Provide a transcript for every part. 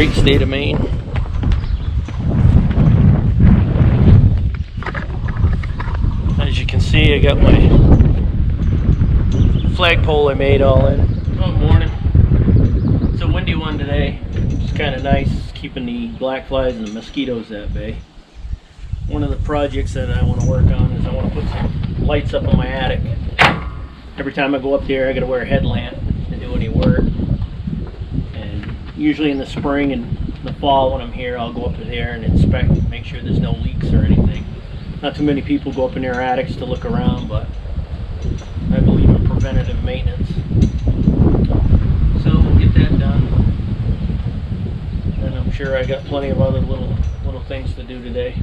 great state of Maine. As you can see, I got my flagpole I made all in. Oh, morning. It's a windy one today. It's kind of nice, keeping the black flies and the mosquitoes at bay. One of the projects that I want to work on is I want to put some lights up in my attic. Every time I go up there, I got to wear a headlamp to do any work. And usually in the spring and the fall when I'm here, I'll go up to there and inspect and make sure there's no leaks or anything. Not too many people go up in their attics to look around, but I believe in preventative maintenance. So we'll get that done. And I'm sure I got plenty of other little things to do today.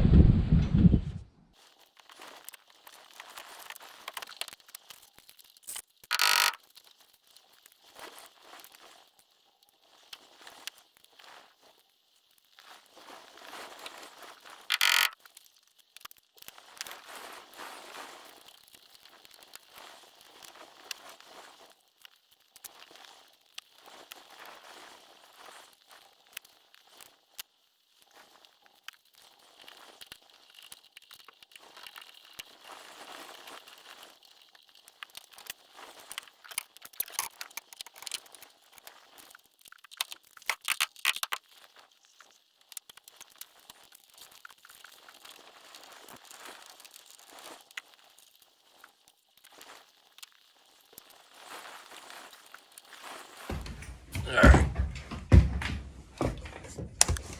Alright.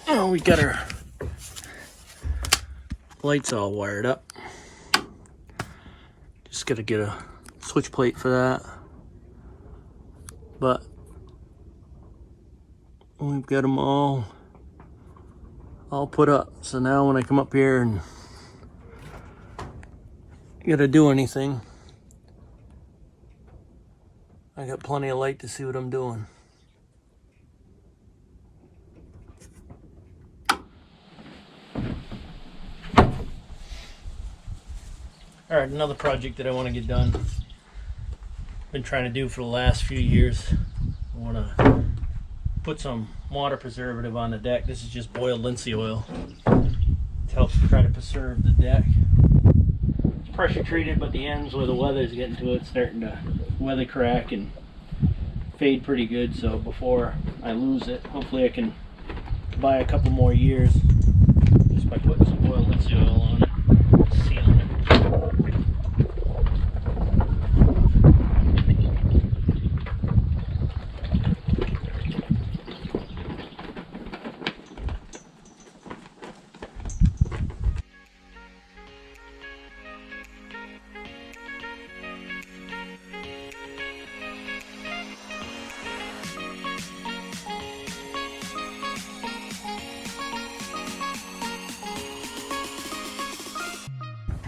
Oh, we got our lights all wired up. Just gotta get a switch plate for that. But we've got them all put up. So now when I come up here and gotta do anything, I got plenty of light to see what I'm doing. Alright, another project that I want to get done. Been trying to do for the last few years. I want to put some water preservative on the deck. This is just boiled linseed oil to help try to preserve the deck. It's pressure treated, but the ends where the weather is getting to it, it's starting to weather crack and fade pretty good. So before I lose it, hopefully I can buy a couple more years just by putting some boiled linseed oil on it, sealing it.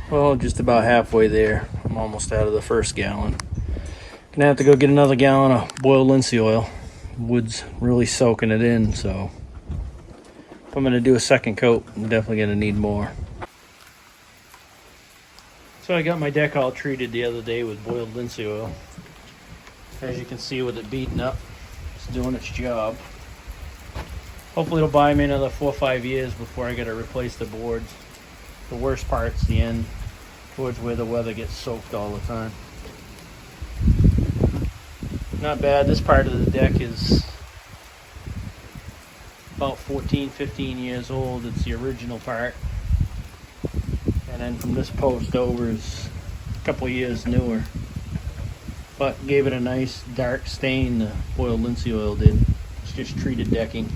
Well, just about halfway there. I'm almost out of the first gallon. Gonna have to go get another gallon of boiled linseed oil. Wood's really soaking it in, so if I'm gonna do a second coat, I'm definitely gonna need more. So I got my deck all treated the other day with boiled linseed oil. As you can see with it beating up, it's doing its job. Hopefully it'll buy me another 4 or 5 years before I gotta replace the boards. The worst part's the end, towards where the weather gets soaked all the time. Not bad. This part of the deck is about 14, 15 years old. It's the original part. And then from this post over is a couple years newer. But gave it a nice dark stain, the boiled linseed oil did. It's just treated decking.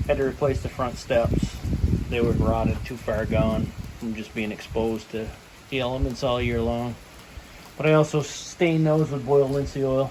Had to replace the front steps. They were rotted, too far gone from just being exposed to the elements all year long. But I also stained those with boiled linseed oil.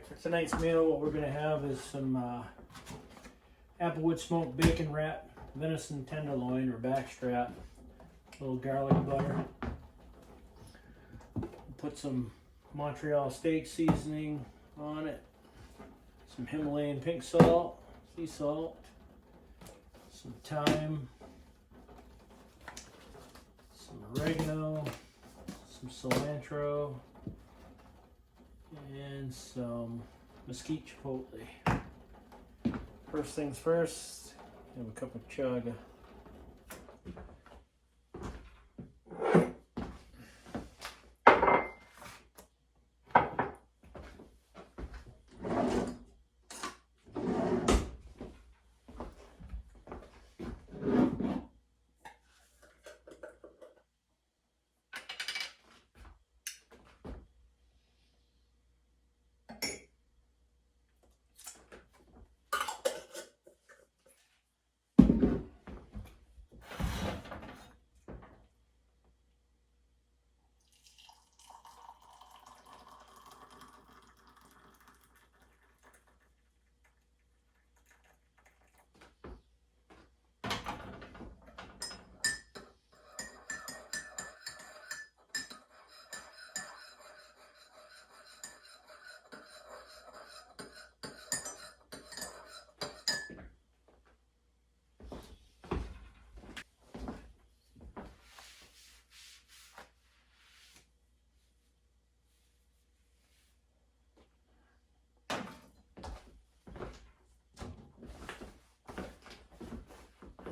for tonight's meal, what we're going to have is some applewood smoked bacon wrap, venison tenderloin or backstrap, a little garlic butter. Put some Montreal steak seasoning on it, some Himalayan pink salt, sea salt, some thyme, some oregano, some cilantro, and some mesquite chipotle. First things first, have a cup of chaga.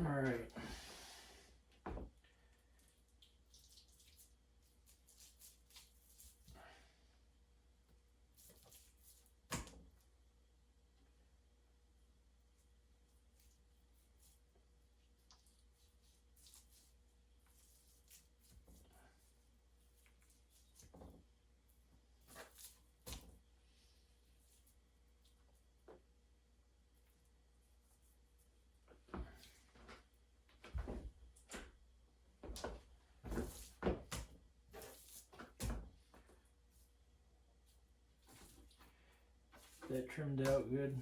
All right. That trimmed out good.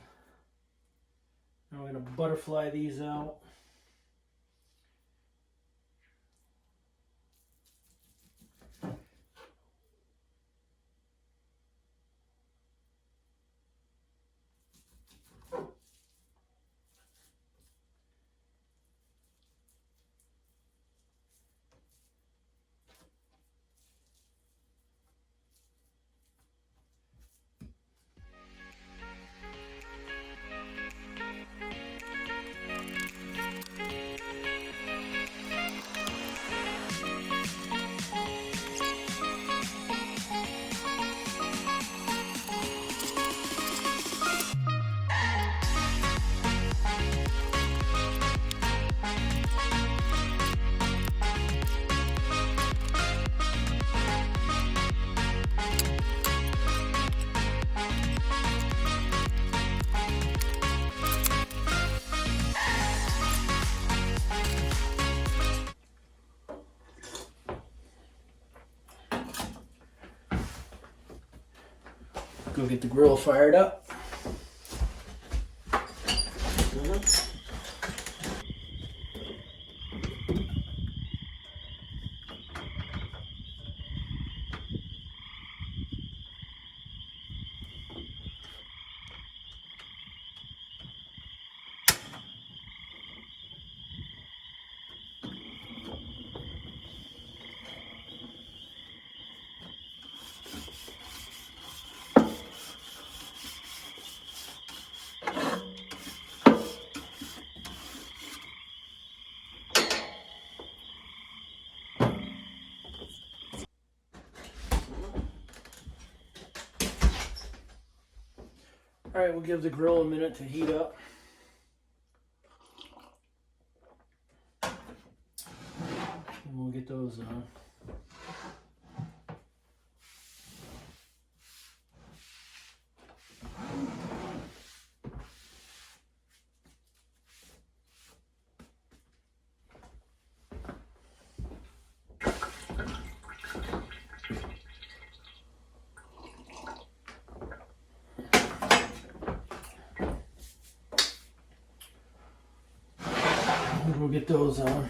Now we're going to butterfly these out. Go get the grill fired up. All right, we'll give the grill a minute to heat up. And we'll get those on. We'll get those on.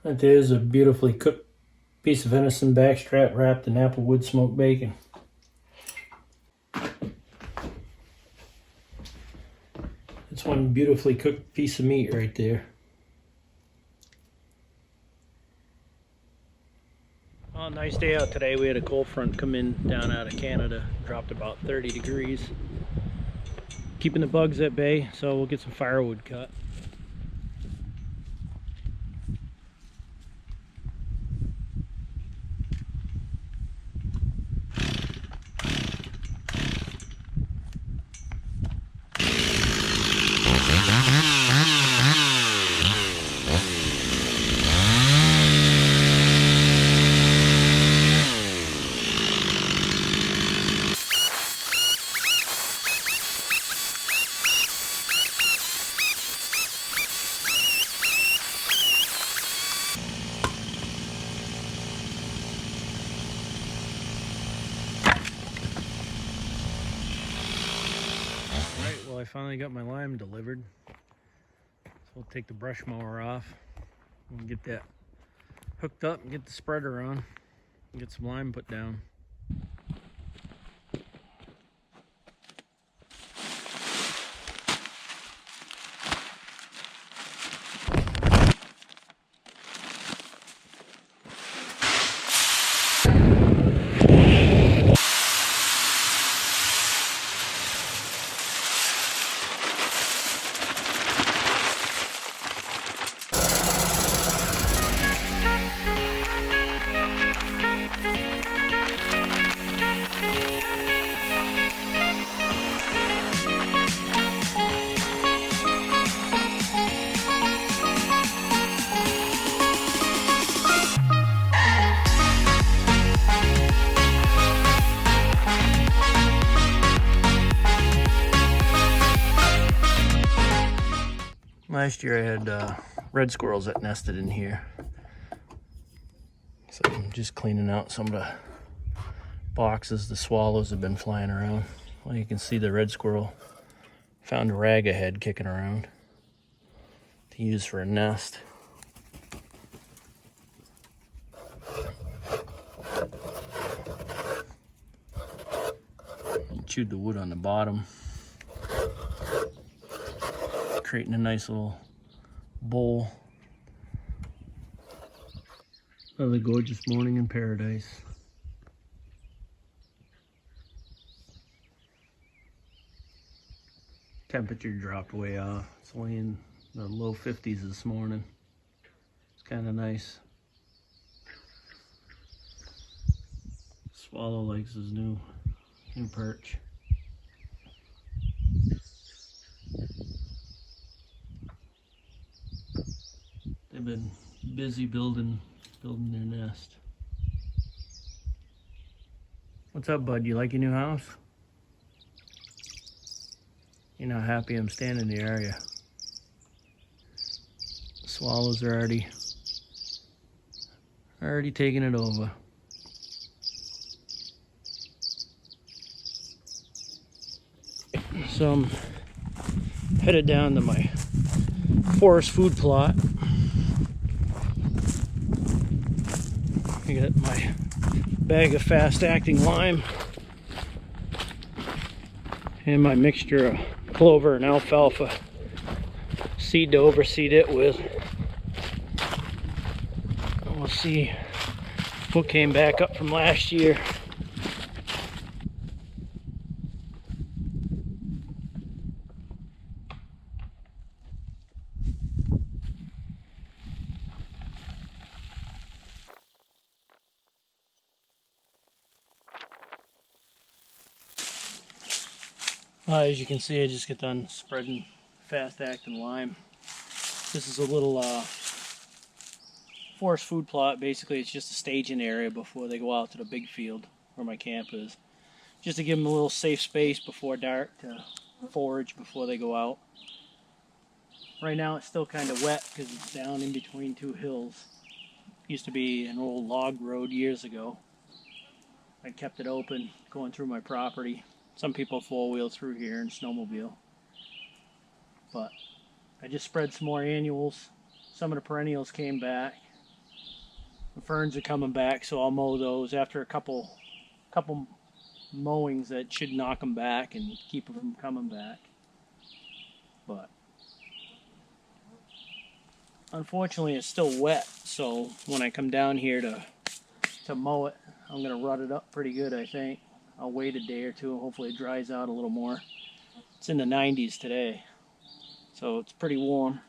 That is a beautifully cooked piece of venison backstrap wrapped in applewood smoked bacon. That's one beautifully cooked piece of meat right there. Oh, nice day out today. We had a cold front come in down out of Canada, dropped about 30 degrees. Keeping the bugs at bay, so we'll get some firewood cut. Well, I finally got my lime delivered, so we'll take the brush mower off and get that hooked up and get the spreader on and get some lime put down. Last year I had red squirrels that nested in here. So I'm just cleaning out some of the boxes the swallows have been flying around. Well, you can see the red squirrel found a raghead kicking around to use for a nest. Chewed the wood on the bottom, creating a nice little bowl. Another gorgeous morning in paradise. Temperature dropped way off. It's only in the low 50s this morning. It's kind of nice. Swallow likes his new perch. They've been busy building their nest. What's up, bud? You like your new house? You're not happy I'm standing there, are you? The swallows are already taking it over. So I'm headed down to my forest food plot. I got my bag of fast-acting lime and my mixture of clover and alfalfa seed to overseed it with. And we'll see what came back up from last year. As you can see, I just got done spreading fast-acting lime. This is a little forest food plot. Basically, it's just a staging area before they go out to the big field where my camp is. Just to give them a little safe space before dark to forage before they go out. Right now, it's still kind of wet because it's down in between two hills. Used to be an old log road years ago. I kept it open going through my property. Some people four-wheel through here and snowmobile. But I just spread some more annuals. Some of the perennials came back. The ferns are coming back, so I'll mow those after a couple mowings that should knock them back and keep them from coming back. But unfortunately, it's still wet, so when I come down here to mow it, I'm going to rut it up pretty good, I think. I'll wait a day or two and hopefully it dries out a little more. It's in the 90s today, so it's pretty warm.